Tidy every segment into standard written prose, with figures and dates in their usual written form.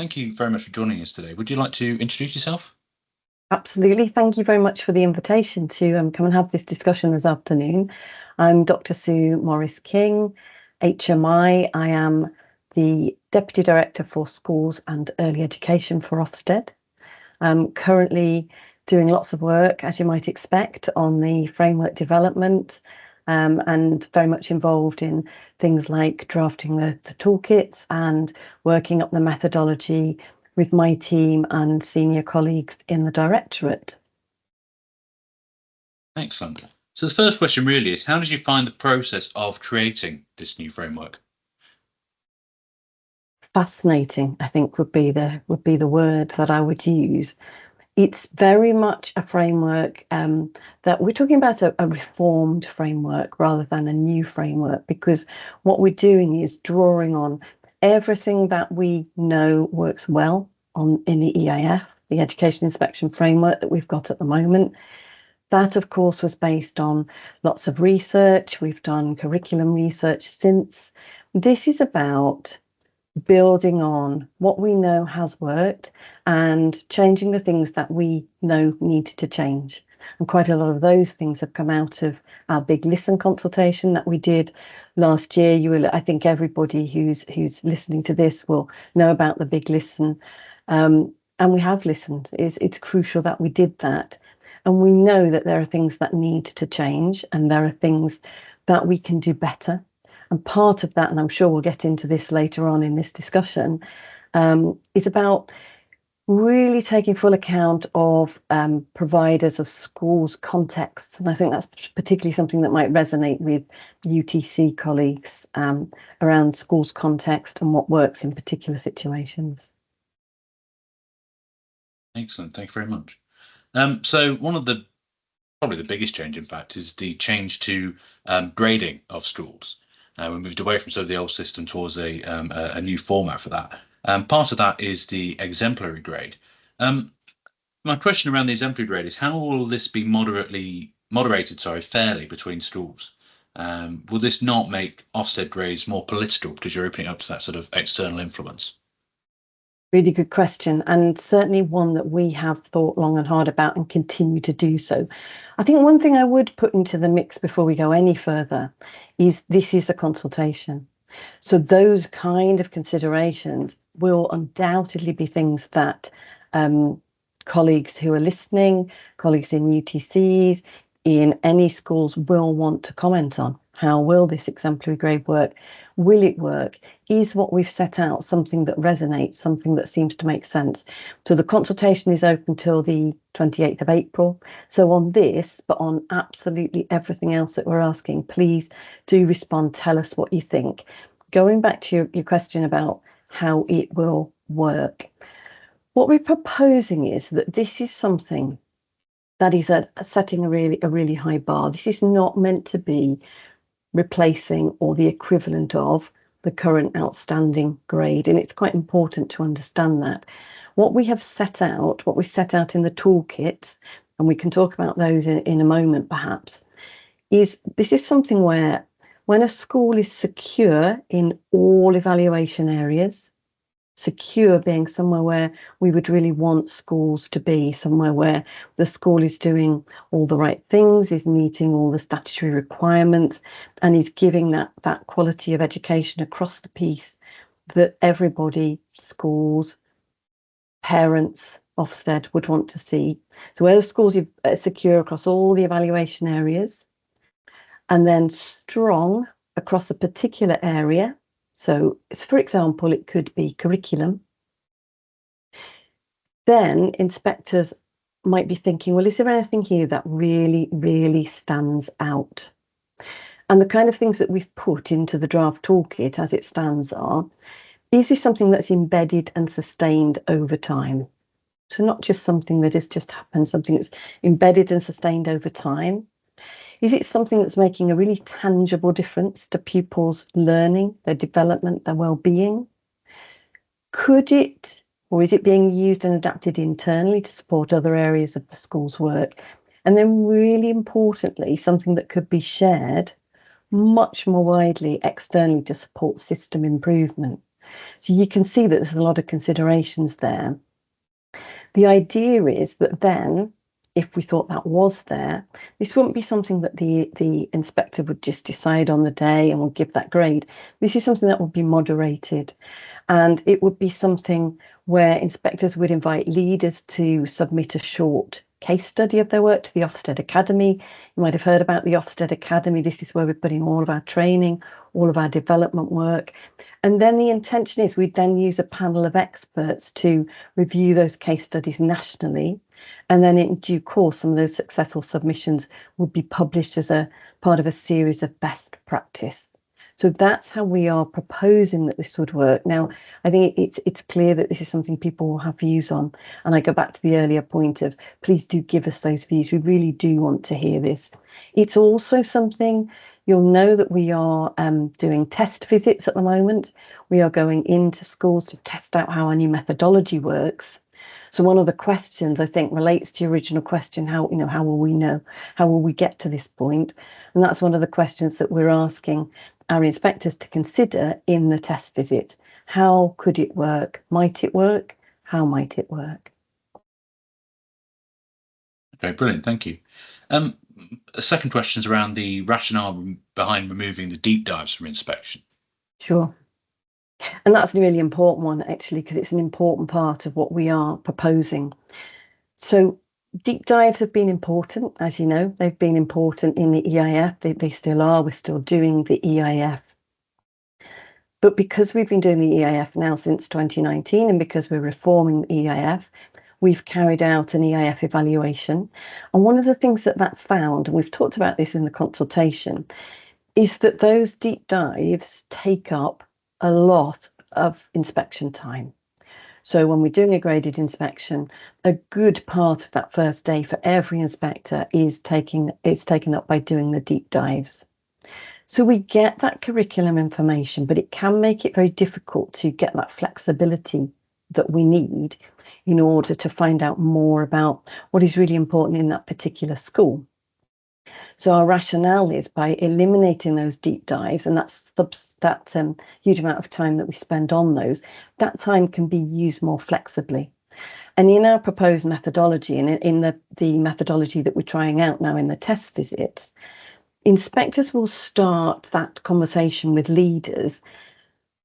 thank you very much for joining us today. Would you like to introduce yourself? Absolutely. Thank you very much for the invitation to come and have this discussion this afternoon. I'm Dr. Sue Morris-King, HMI. I am the Deputy Director for Schools and Early Education for Ofsted. I'm currently doing lots of work, as you might expect, on the framework development and very much involved in things like drafting the toolkits and working up the methodology with my team and senior colleagues in the directorate. Excellent. So the first question really is, how did you find the process of creating this new framework? Fascinating, I think would be the word that I would use. It's very much a framework that we're talking about a reformed framework rather than a new framework, because what we're doing is drawing on everything that we know works well in the EIF, the Education Inspection Framework that we've got at the moment. That, of course, was based on lots of research. We've done curriculum research since. This is about building on what we know has worked and changing the things that we know need to change. And quite a lot of those things have come out of our big listen consultation that we did last year. I think everybody who's listening to this will know about the big listen. And we have listened. It's crucial that we did that. And we know that there are things that need to change and there are things that we can do better. And part of that, and I'm sure we'll get into this later on in this discussion, is about really taking full account of providers of schools' contexts. And I think that's particularly something that might resonate with UTC colleagues around schools' context and what works in particular situations. Excellent. Thank you very much. So one of probably the biggest change, in fact, is the change to grading of schools. We moved away from sort of the old system towards a new format for that. Part of that is the exemplary grade. My question around the exemplary grade is, how will this be moderated, fairly between schools? Will this not make Ofsted grades more political because you're opening up to that sort of external influence? Really good question, and certainly one that we have thought long and hard about and continue to do so. I think one thing I would put into the mix before we go any further is this is a consultation. So those kind of considerations will undoubtedly be things that colleagues who are listening, colleagues in UTCs, in any schools will want to comment on. How will this exemplary grade work? Will it work? Is what we've set out something that resonates, something that seems to make sense? So the consultation is open till the 28th of April. So on this, but on absolutely everything else that we're asking, please do respond. Tell us what you think. Going back to your question about how it will work, what we're proposing is that this is something that is setting a really high bar. This is not meant to be replacing or the equivalent of the current outstanding grade. And it's quite important to understand that. What we set out in the toolkits, and we can talk about those in a moment perhaps, is this is something where when a school is secure in all evaluation areas, secure being somewhere where we would really want schools to be, somewhere where the school is doing all the right things, is meeting all the statutory requirements, and is giving that quality of education across the piece that everybody, schools, parents, Ofsted would want to see. So where the schools are secure across all the evaluation areas, and then strong across a particular area. So, for example, it could be curriculum. Then inspectors might be thinking, well, is there anything here that really stands out? And the kind of things that we've put into the draft toolkit as it stands are, is this something that's embedded and sustained over time? So not just something that has just happened, something that's embedded and sustained over time. Is it something that's making a really tangible difference to pupils' learning, their development, their well-being? Could it, or is it being used and adapted internally to support other areas of the school's work? And then really importantly, something that could be shared much more widely externally to support system improvement. So you can see that there's a lot of considerations there. The idea is that then, if we thought that was there, this wouldn't be something that the inspector would just decide on the day and would give that grade. This is something that would be moderated, and it would be something where inspectors would invite leaders to submit a short case study of their work to the Ofsted Academy. You might have heard about the Ofsted Academy. This is where we put in all of our training, all of our development work. And then the intention is we'd then use a panel of experts to review those case studies nationally. And then in due course, some of those successful submissions would be published as a part of a series of best practice. So that's how we are proposing that this would work. Now, I think it's clear that this is something people will have views on. And I go back to the earlier point of please do give us those views. We really do want to hear this. It's also something you'll know that we are doing test visits at the moment. We are going into schools to test out how our new methodology works. So one of the questions I think relates to your original question, how will we know? How will we get to this point? And that's one of the questions that we're asking our inspectors to consider in the test visit. How could it work? Might it work? How might it work? Okay, brilliant. Thank you. A second question is around the rationale behind removing the deep dives from inspection. Sure. And that's a really important one, actually, because it's an important part of what we are proposing. So deep dives have been important, as you know. They've been important in the EIF. They still are. We're still doing the EIF. But because we've been doing the EIF now since 2019, and because we're reforming the EIF, we've carried out an EIF evaluation. And one of the things that found, and we've talked about this in the consultation, is that those deep dives take up a lot of inspection time. So when we're doing a graded inspection, a good part of that first day for every inspector is taken up by doing the deep dives. So we get that curriculum information, but it can make it very difficult to get that flexibility that we need in order to find out more about what is really important in that particular school. So our rationale is by eliminating those deep dives, and that huge amount of time that we spend on those, that time can be used more flexibly. And in our proposed methodology, and in the methodology that we're trying out now in the test visits, inspectors will start that conversation with leaders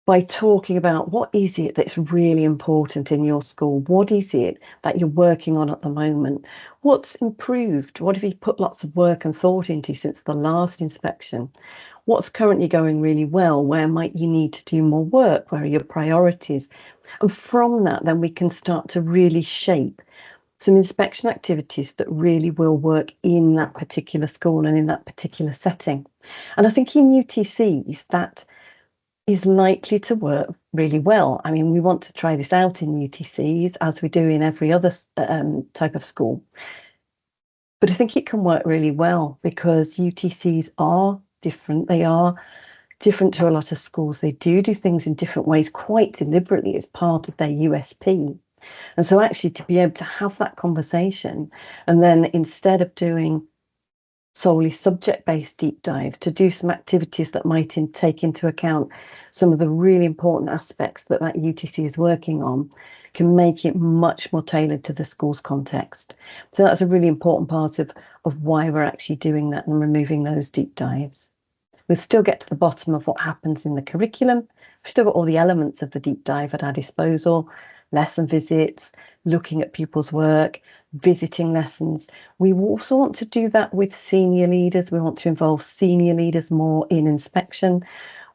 by talking about what is it that's really important in your school? What is it that you're working on at the moment? What's improved? What have you put lots of work and thought into since the last inspection? What's currently going really well? Where might you need to do more work? Where are your priorities? And from that, then we can start to really shape some inspection activities that really will work in that particular school and in that particular setting. And I think in UTCs, that is likely to work really well. I mean, we want to try this out in UTCs as we do in every other type of school. But I think it can work really well because UTCs are different. They are different to a lot of schools. They do things in different ways quite deliberately as part of their USP. And so actually to be able to have that conversation and then instead of doing solely subject-based deep dives, to do some activities that might take into account some of the really important aspects that UTC is working on, can make it much more tailored to the school's context. So that's a really important part of why we're actually doing that and removing those deep dives. We'll still get to the bottom of what happens in the curriculum. We've still got all the elements of the deep dive at our disposal, lesson visits, looking at pupils' work, visiting lessons. We also want to do that with senior leaders. We want to involve senior leaders more in inspection.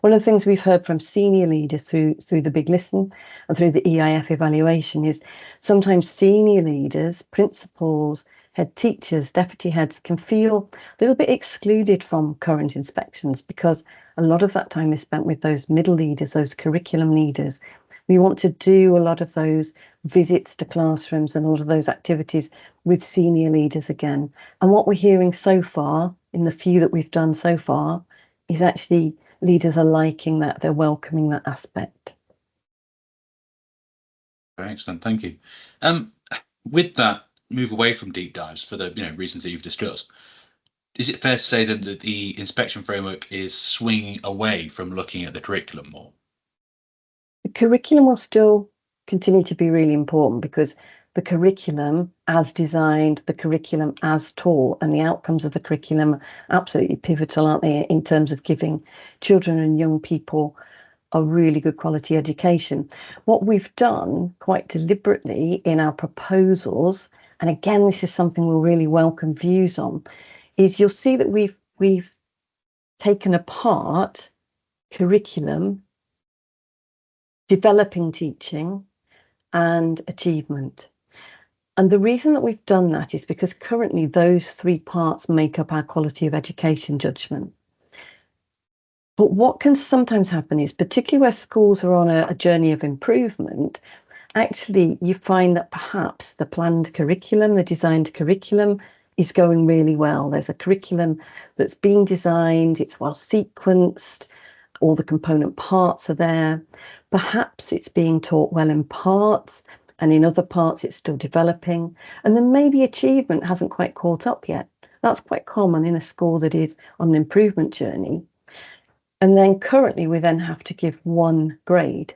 One of the things we've heard from senior leaders through the Big Listen and through the EIF evaluation is sometimes senior leaders, principals, head teachers, deputy heads can feel a little bit excluded from current inspections because a lot of that time is spent with those middle leaders, those curriculum leaders. We want to do a lot of those visits to classrooms and all of those activities with senior leaders again. And what we're hearing so far, in the few that we've done so far, is actually leaders are liking that, they're welcoming that aspect. Very excellent, thank you. With that move away from deep dives for the reasons that you've discussed, is it fair to say then that the inspection framework is swinging away from looking at the curriculum more? curriculum will still continue to be really important because the curriculum as designed, the curriculum as taught, and the outcomes of the curriculum are absolutely pivotal, aren't they, in terms of giving children and young people a really good quality education. What we've done quite deliberately in our proposals, and again, this is something we'll really welcome views on, is you'll see that we've taken apart curriculum, developing teaching, and achievement. And the reason that we've done that is because currently those three parts make up our quality of education judgment. But what can sometimes happen is, particularly where schools are on a journey of improvement, actually you find that perhaps the planned curriculum, the designed curriculum is going really well. There's a curriculum that's being designed, it's well sequenced, all the component parts are there. Perhaps it's being taught well in parts, and in other parts it's still developing. And then maybe achievement hasn't quite caught up yet. That's quite common in a school that is on an improvement journey. And then currently we then have to give one grade.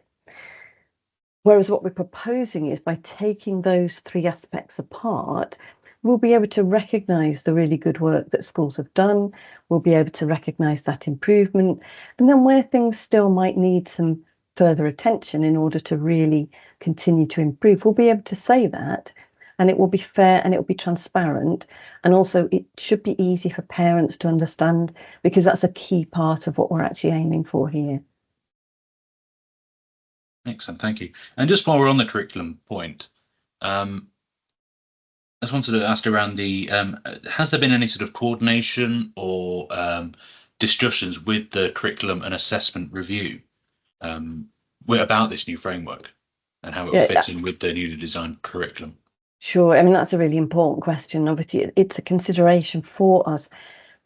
Whereas what we're proposing is by taking those three aspects apart, we'll be able to recognise the really good work that schools have done. We'll be able to recognise that improvement. And then where things still might need some further attention in order to really continue to improve, we'll be able to say that. And it will be fair and it will be transparent. And also it should be easy for parents to understand, because that's a key part of what we're actually aiming for here. Excellent, thank you. And just while we're on the curriculum point, I just wanted to ask around the has there been any sort of coordination or discussions with the curriculum and assessment review about this new framework and how it will Yeah, fit in with the newly designed curriculum? sure. I mean, that's a really important question. Obviously, it's a consideration for us.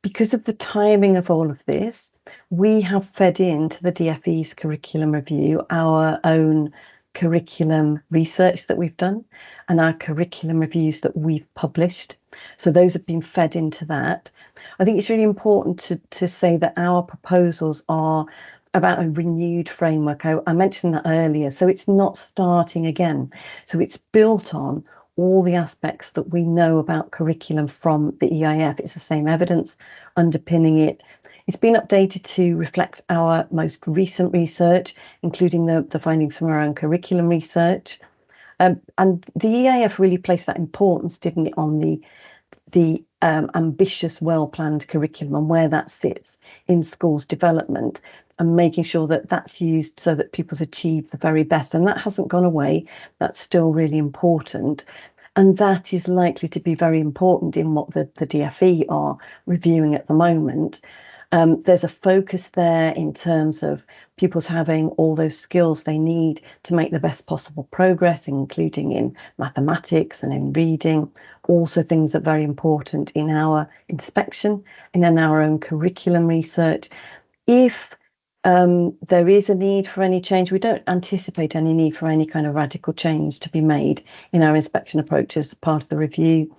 Because of the timing of all of this, we have fed into the DFE's curriculum review our own curriculum research that we've done and our curriculum reviews that we've published. So those have been fed into that. I think it's really important to say that our proposals are about a renewed framework. I mentioned that earlier. So it's not starting again. So it's built on all the aspects that we know about curriculum from the EIF. It's the same evidence underpinning it. It's been updated to reflect our most recent research, including the findings from our own curriculum research. And the EIF really placed that importance, didn't it, on the ambitious, well-planned curriculum and where that sits in schools' development, and making sure that that's used so that pupils achieve the very best. And that hasn't gone away. That's still really important. And that is likely to be very important in what the DFE are reviewing at the moment. There's a focus there in terms of pupils having all those skills they need to make the best possible progress, including in mathematics and in reading. Also things that are very important in our inspection and in our own curriculum research. If there is a need for any change, we don't anticipate any need for any kind of radical change to be made in our inspection approach as part of the review.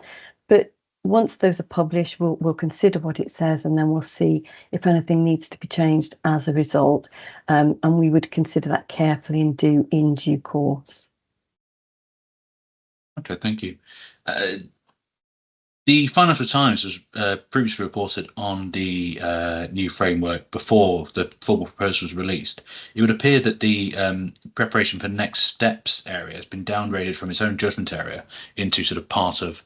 But once those are published, we'll consider what it says, and then we'll see if anything needs to be changed as a result. And we would consider that carefully and do in due course. Okay, thank you. The Financial Times has previously reported on the new framework before the formal proposal was released. It would appear that the preparation for next steps area has been downgraded from its own judgment area into sort of part of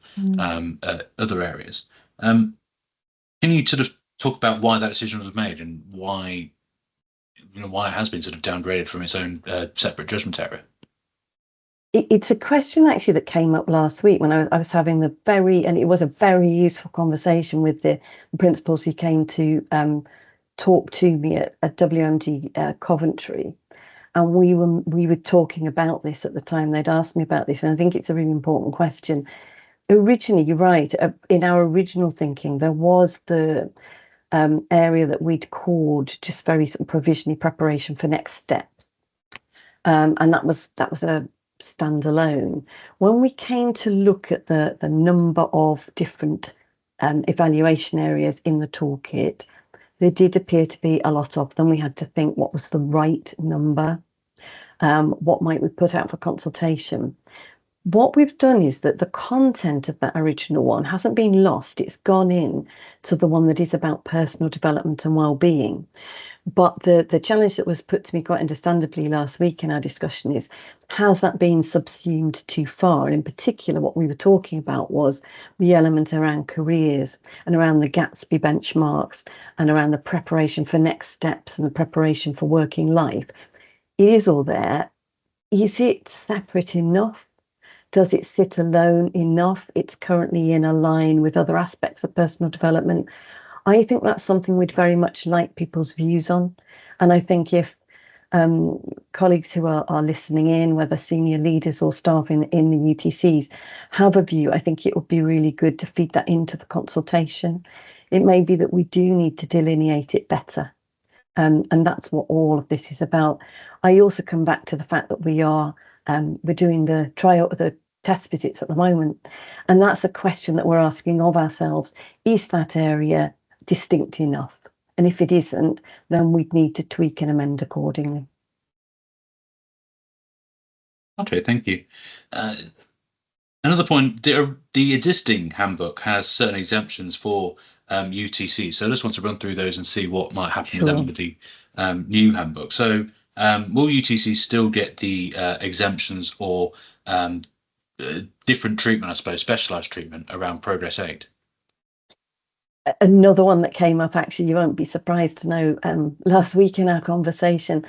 other areas. Can you sort of talk about why that decision was made and why it has been sort of downgraded from its own separate judgment area? It's a question actually that came up last week when I was having and it was a very useful conversation with the principals who came to talk to me at WMG Coventry. And we were talking about this at the time. They'd asked me about this, and I think it's a really important question. Originally, you're right, in our original thinking, there was the area that we'd called just very sort of provisionally preparation for next steps. And that was a standalone. When we came to look at the number of different evaluation areas in the toolkit, there did appear to be a lot of them. We had to think what was the right number. What might we put out for consultation? What we've done is that the content of that original one hasn't been lost. It's gone in to the one that is about personal development and well-being. But the challenge that was put to me quite understandably last week in our discussion is, has that been subsumed too far? And in particular, what we were talking about was the element around careers and around the Gatsby benchmarks and around the preparation for next steps and the preparation for working life. It is all there. Is it separate enough? Does it sit alone enough? It's currently in a line with other aspects of personal development. I think that's something we'd very much like people's views on. And I think if colleagues who are listening in, whether senior leaders or staff in the UTCs, have a view, I think it would be really good to feed that into the consultation. It may be that we do need to delineate it better. And that's what all of this is about. I also come back to the fact that we're doing the test visits at the moment, and that's a question that we're asking of ourselves: is that area distinct enough? And if it isn't, then we'd need to tweak and amend accordingly. Okay, thank you. Uh, Another point, the existing handbook has certain exemptions for UTC. So I just want to run through those and see what might happen with them Sure. with the new handbook. So will UTC still get the exemptions or different treatment, I suppose, specialised treatment around progress aid? Another one that came up, actually, you won't be surprised to know, last week in our conversation,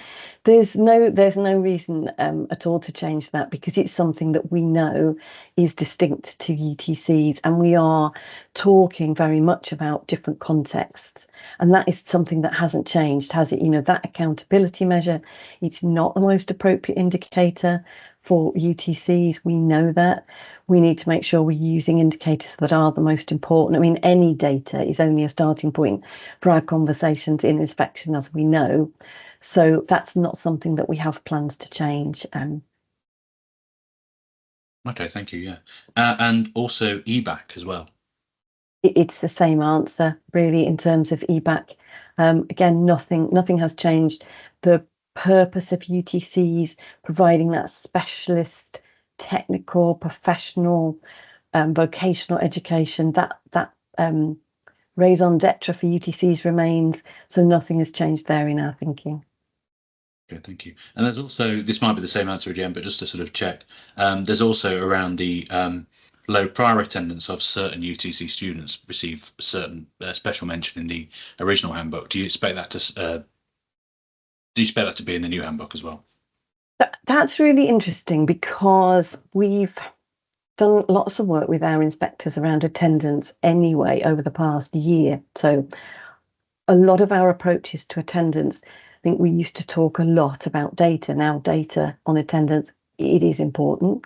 there's no reason at all to change that, because it's something that we know is distinct to UTCs, and we are talking very much about different contexts, and that is something that hasn't changed, has it? That accountability measure, it's not the most appropriate indicator for UTCs. We know that. We need to make sure we're using indicators that are the most important. I mean, any data is only a starting point for our conversations in inspection, as we know. So that's not something that we have plans to change. Okay, thank you. Yeah, and also EBAC as well. It's the same answer, really, in terms of EBAC. Again, nothing has changed. The purpose of UTCs, providing that specialist, technical, professional, vocational education, that raison d'etre for UTCs remains. So nothing has changed there in our thinking. Okay, thank you. And there's also, this might be the same answer again, but just to sort of check, there's also around the low prior attendance of certain UTC students receive certain special mention in the original handbook. Do you expect that to be in the new handbook as well? That's really interesting, because we've done lots of work with our inspectors around attendance anyway over the past year. So a lot of our approaches to attendance, I think we used to talk a lot about data. Now, data on attendance, it is important.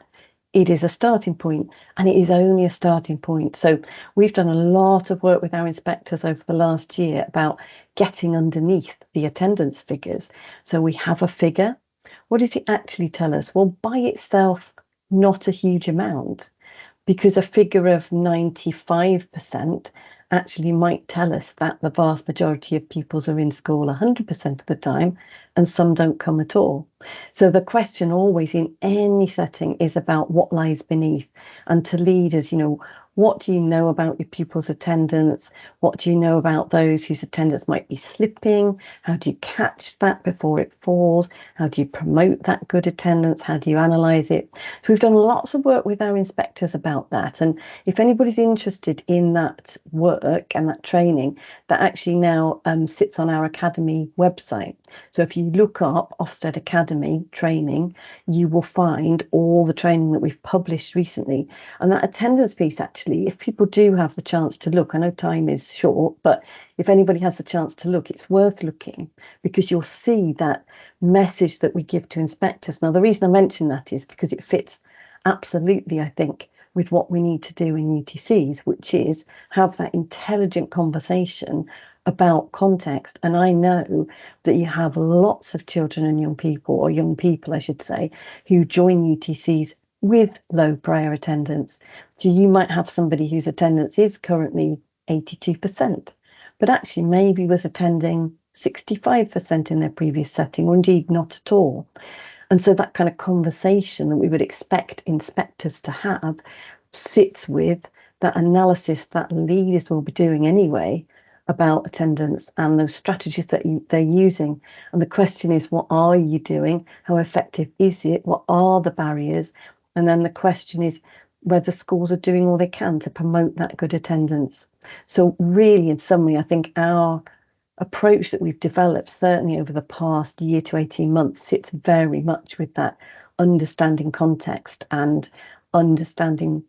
It is a starting point, and it is only a starting point. So we've done a lot of work with our inspectors over the last year about getting underneath the attendance figures. So we have a figure. What does it actually tell us? Well, by itself, not a huge amount, because a figure of 95% actually might tell us that the vast majority of pupils are in school 100% of the time, and some don't come at all. So the question always in any setting is about what lies beneath. And to leaders, what do you know about your pupils' attendance? What do you know about those whose attendance might be slipping? How do you catch that before it falls? How do you promote that good attendance? How do you analyse it? So we've done lots of work with our inspectors about that. And if anybody's interested in that work and that training, that actually now sits on our Academy website. So if you look up Ofsted Academy training, you will find all the training that we've published recently. And that attendance piece, actually, if people do have the chance to look, I know time is short, but if anybody has the chance to look, it's worth looking, because you'll see that message that we give to inspectors. Now, the reason I mention that is because it fits absolutely, I think, with what we need to do in UTCs, which is have that intelligent conversation about context. And I know that you have lots of children and young people, or young people, I should say, who join UTCs with low prior attendance. So you might have somebody whose attendance is currently 82%, but actually maybe was attending 65% in their previous setting, or indeed not at all. And so that kind of conversation that we would expect inspectors to have sits with that analysis that leaders will be doing anyway about attendance and those strategies that they're using. And the question is, what are you doing? How effective is it? What are the barriers? And then the question is whether schools are doing all they can to promote that good attendance. So really, in summary, I think our approach that we've developed, certainly over the past year to 18 months, sits very much with that understanding context and understanding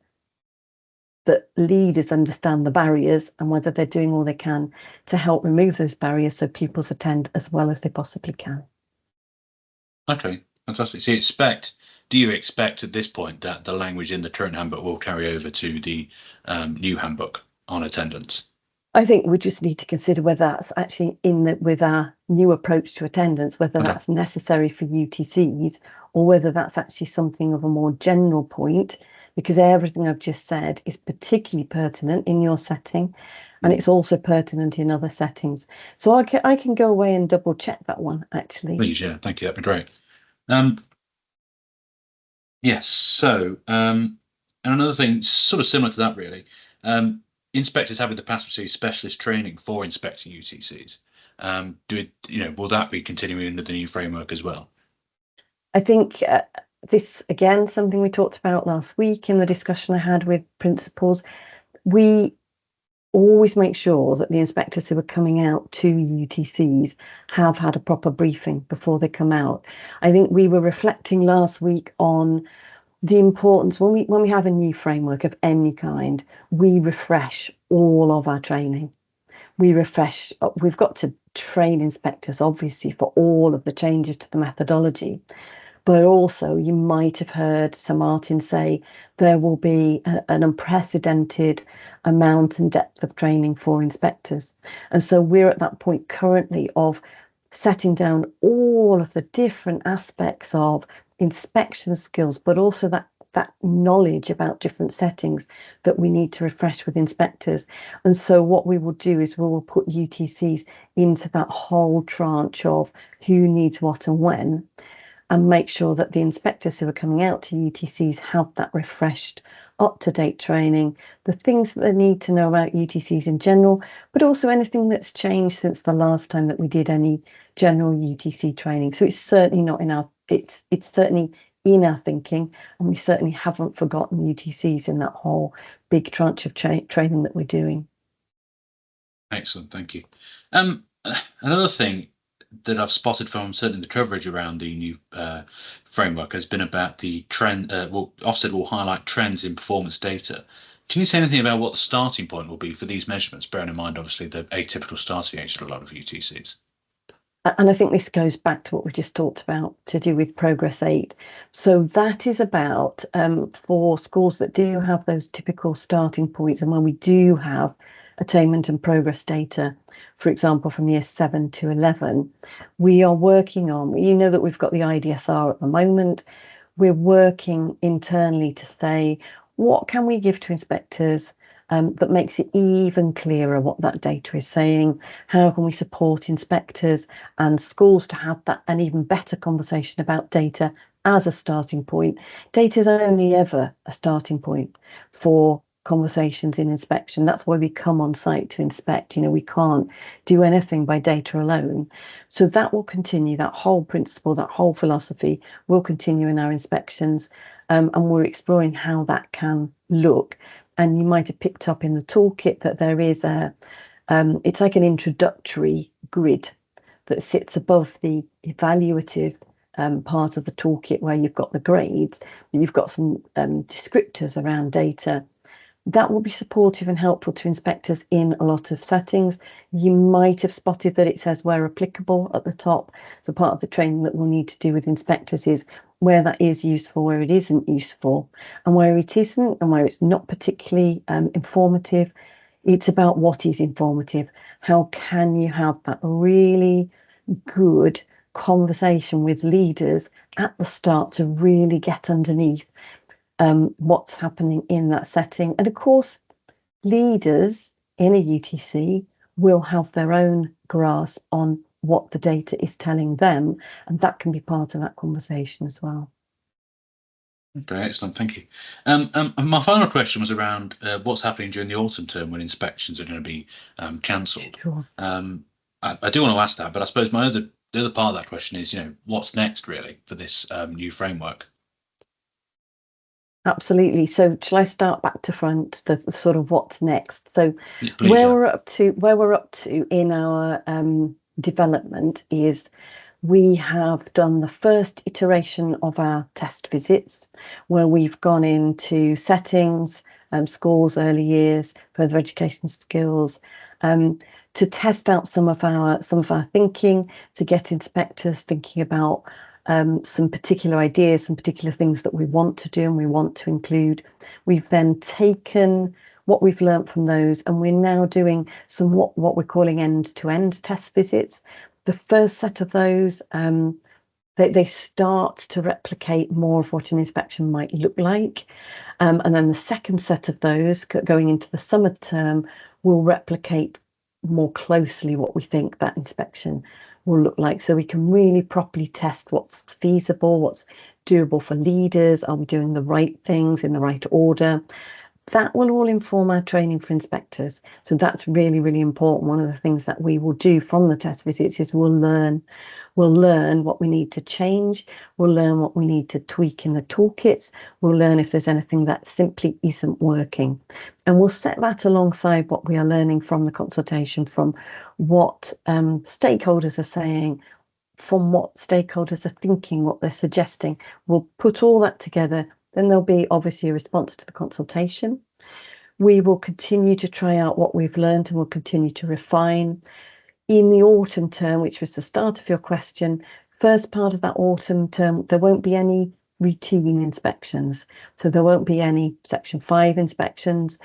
that leaders understand the barriers and whether they're doing all they can to help remove those barriers so pupils attend as well as they possibly can. Okay, fantastic. So do you expect at this point that the language in the current handbook will carry over to the new handbook on attendance? I think we just need to consider whether that's actually with our new approach to attendance, whether Okay. that's necessary for UTCs or whether that's actually something of a more general point, because everything I've just said is particularly pertinent in your setting and it's also pertinent in other settings. So I can go away and double check that one, actually. Please, yeah, thank you. That'd be great. Yes, so and another thing sort of similar to that really, inspectors having the capacity specialist training for inspecting UTCs. Will that be continuing under the new framework as well? I think this, again, something we talked about last week in the discussion I had with principals. We always make sure that the inspectors who are coming out to UTCs have had a proper briefing before they come out. I think we were reflecting last week on the importance when we have a new framework of any kind, we refresh all of our training. We've got to train inspectors, obviously, for all of the changes to the methodology. But also, you might have heard Sir Martin say there will be an unprecedented amount and depth of training for inspectors. And so we're at that point currently of setting down all of the different aspects of inspection skills, but also that knowledge about different settings that we need to refresh with inspectors. And so what we will do is we will put UTCs into that whole tranche of who needs what and when, and make sure that the inspectors who are coming out to UTCs have that refreshed, up-to-date training, the things that they need to know about UTCs in general, but also anything that's changed since the last time that we did any general UTC training. So it's certainly not in it's certainly in our thinking, and we certainly haven't forgotten UTCs in that whole big tranche of training that we're doing. Excellent, thank you. Another thing that I've spotted from certainly the coverage around the new framework has been about the trend. Ofsted will highlight trends in performance data. Can you say anything about what the starting point will be for these measurements, bearing in mind, obviously, the atypical starting age of a lot of UTCs? And I think this goes back to what we just talked about to do with Progress 8. So that is about for schools that do have those typical starting points and when we do have attainment and progress data, for example, from year 7 to 11, we are working on, that we've got the IDSR at the moment. We're working internally to say, what can we give to inspectors that makes it even clearer what that data is saying? How can we support inspectors and schools to have that an even better conversation about data as a starting point? Data is only ever a starting point for conversations in inspection. That's why we come on site to inspect. We can't do anything by data alone. So that will continue, that whole principle, that whole philosophy will continue in our inspections. And we're exploring how that can look. And you might have picked up in the toolkit that there is it's like an introductory grid that sits above the evaluative part of the toolkit where you've got the grades, but you've got some descriptors around data. That will be supportive and helpful to inspectors in a lot of settings. You might have spotted that it says where applicable at the top. So part of the training that we'll need to do with inspectors is where that is useful, where it isn't useful, and where it isn't, and where it's not particularly informative. It's about what is informative. How can you have that really good conversation with leaders at the start to really get underneath what's happening in that setting? And of course, leaders in a UTC will have their own grasp on what the data is telling them, and that can be part of that conversation as well. Okay, excellent, thank you. And my final question was around what's happening during the autumn term when inspections are going to be cancelled. Sure. I do want to ask that, but I suppose the other part of that question is, what's next really for this new framework? Absolutely. So shall I start back to front, the sort of what's next? So Yeah, please, yeah. where we're up to in our development is we have done the first iteration of our test visits, where we've gone into settings, schools, early years, further education skills, to test out some of our thinking, to get inspectors thinking about some particular ideas, some particular things that we want to do and we want to include. We've then taken what we've learnt from those, and we're now doing some what we're calling end-to-end test visits. The first set of those, they start to replicate more of what an inspection might look like. And then the second set of those going into the summer term will replicate more closely what we think that inspection will look like. So we can really properly test what's feasible, what's doable for leaders. Are we doing the right things in the right order? That will all inform our training for inspectors. So that's really, really important. One of the things that we will do from the test visits is we'll learn what we need to change. We'll learn what we need to tweak in the toolkits. We'll learn if there's anything that simply isn't working. And we'll set that alongside what we are learning from the consultation, from what stakeholders are saying, from what stakeholders are thinking, what they're suggesting. We'll put all that together. Then there'll be obviously a response to the consultation. We will continue to try out what we've learned and we'll continue to refine. In the autumn term, which was the start of your question, first part of that autumn term, there won't be any routine inspections. So there won't be any Section 5 inspections.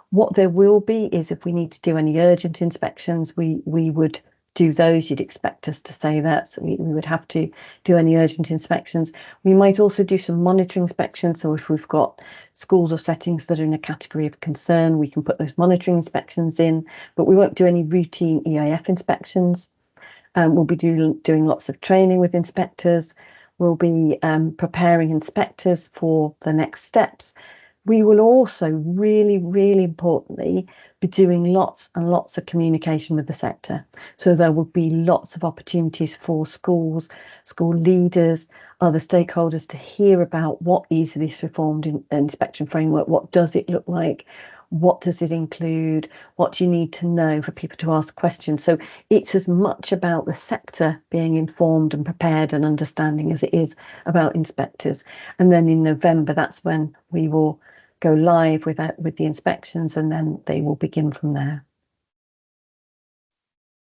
What there will be is if we need to do any urgent inspections, we would do those. You'd expect us to say that. So we would have to do any urgent inspections. We might also do some monitoring inspections. So if we've got schools or settings that are in a category of concern, we can put those monitoring inspections in, but we won't do any routine EIF inspections. We'll be doing lots of training with inspectors. We'll be preparing inspectors for the next steps. We will also really, really importantly, be doing lots and lots of communication with the sector. So there will be lots of opportunities for schools, school leaders, other stakeholders to hear about what is this reformed inspection framework, what does it look like, what does it include, what do you need to know for people to ask questions. So it's as much about the sector being informed and prepared and understanding as it is about inspectors. And then in November, that's when we will go live with the inspections, and then they will begin from there.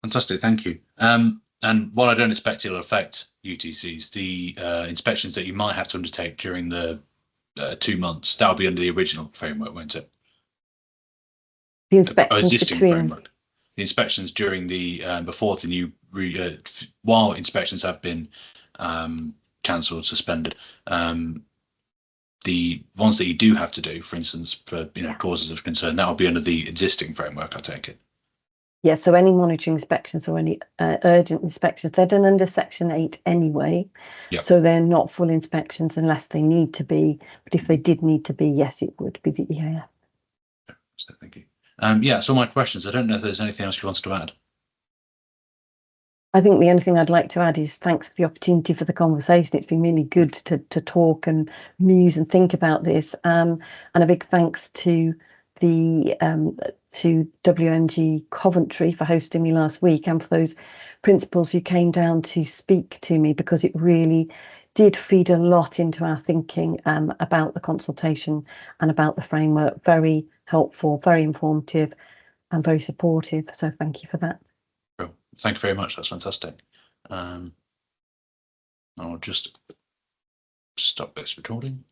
Fantastic, thank you. And while I don't expect it'll affect UTCs, the inspections that you might have to undertake during the 2 months, that'll be under the original framework, won't it? The inspections Existing between framework. The inspections during the before the new while inspections have been cancelled, suspended, the ones that you do have to do, for instance, for causes of concern, that will be under the existing framework, I take it. Yeah, so any monitoring inspections or any urgent inspections, they're done under Section 8 anyway. Yep. So they're not full inspections unless they need to be. But if they did need to be, yes, it would be the EIF. So thank you. Yeah, so my questions. I don't know if there's anything else you want to add. I think the only thing I'd like to add is thanks for the opportunity for the conversation. It's been really good to talk and muse and think about this. And a big thanks to the to WNG Coventry for hosting me last week, and for those principals who came down to speak to me, because it really did feed a lot into our thinking about the consultation and about the framework. Very helpful, very informative, and very supportive. So thank you for that. Thank you very much. That's fantastic. I'll just stop this recording.